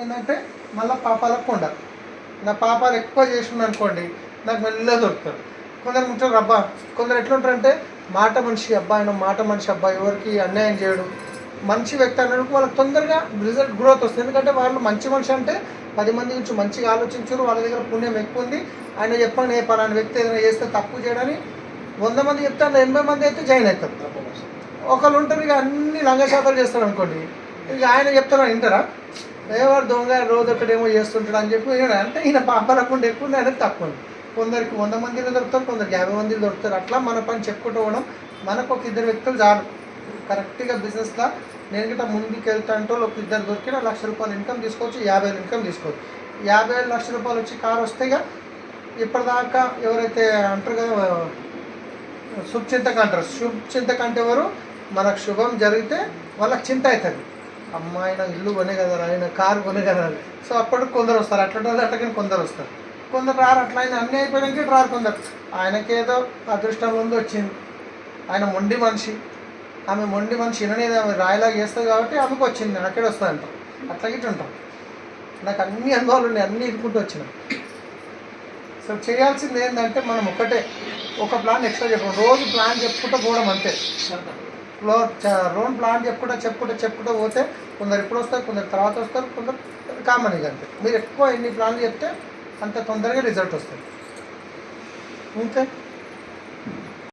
ఏంటంటే మళ్ళీ పాపాలకు కొండ. నా పాపాలు ఎక్కువ చేసిన అనుకోండి నాకు మెల్లగా దొరుకుతారు. కొందరు ఉంటారు అబ్బా, కొందరు ఎట్లుంటారంటే మాట మనిషి అబ్బా, ఆయన మాట మనిషి అబ్బా, ఎవరికి అన్యాయం చేయడు, మంచి వ్యక్తి అన్నప్పుడు వాళ్ళకి తొందరగా రిజల్ట్ గ్రోత్ వస్తుంది. ఎందుకంటే వాళ్ళు మంచి మనిషి అంటే 10 మంది నుంచి మంచిగా ఆలోచించారు, వాళ్ళ దగ్గర పుణ్యం ఎక్కువ ఉంది. ఆయన చెప్పండి పలానా వ్యక్తి ఏదైనా చేస్తే తప్పు చేయడని 100 మంది చెప్తారు, 80 మంది అయితే జాయిన్ అవుతారు. ఒకళ్ళు ఉంటారు ఇక అన్ని లంగశాతాలు చేస్తారు అనుకోండి, ఇక ఆయన చెప్తారు వింటారా, ఎవరు దొంగ రోజు ఒకటేమో చేస్తుంటాడు అని చెప్పి అంటే ఈయన పాపాలకుండా ఎక్కువ ఉంది, ఆయనకు తక్కువ ఉంది. కొందరికి 100 మందిలో దొరుకుతారు, కొందరికి 50 మందిలో దొరుకుతారు. అట్లా మన పని చెప్పుకుంటూ పోవడం. మనకు ఒక 2 వ్యక్తులు చాలు కరెక్ట్గా బిజినెస్లో. నేను గిట్ట ముందుకు వెళ్తా అంటే ఒక 2 దొరికిన ₹1,00,000 ఇన్కమ్ తీసుకోవచ్చు, 50,000 ఇన్కమ్ తీసుకోవచ్చు. 50,000 ₹1,00,000 వచ్చి కారు వస్తేగా ఇప్పటిదాకా ఎవరైతే అంటారు కదా శుభచింతక అంటారు, శుభచింతక అంటే ఎవరు, మనకు శుభం జరిగితే వాళ్ళకి చింత అవుతుంది, అమ్మ ఆయన ఇల్లు కొనే కదా, ఆయన కారు కొనే కదా. సో అప్పటికి కొందరు వస్తారు, అట్లా కొందరు వస్తారు, కొందరు రారు. అట్లా ఆయన అన్నీ అయిపోయాక రారు కొందరు. ఆయనకేదో అదృష్టం ముందు వచ్చింది, ఆయన మొండి మనిషి, ఆమె మొండి మనిషి విననేది, ఆమె రాయిలాగా చేస్తుంది కాబట్టి ఆమెకు వచ్చింది, నాకేడ వస్తుంది అంటాం. అట్లా గిట్ట ఉంటాం. నాకు అన్ని అనుభవాలు ఉన్నాయి, అన్నీ ఇరుకుంటూ వచ్చినాయి. సో చేయాల్సింది ఏంటంటే మనం ఒక ప్లాన్ ఎక్స్ట్రా చెప్పడం, రోజు ప్లాన్ చెప్పుకుంటూ పోవడం అంతే. రోజు ప్లాన్ చెప్పుకుంటూ పోతే కొందరు ఇప్పుడు వస్తారు, కొందరు తర్వాత వస్తారు, కొందరు కామన్. ఇక అంతే. మీరు ఎక్కువ ఎన్ని ప్లాన్లు చెప్తే అంత తొందరగా రిజల్ట్ వస్తుంది. ఓకే.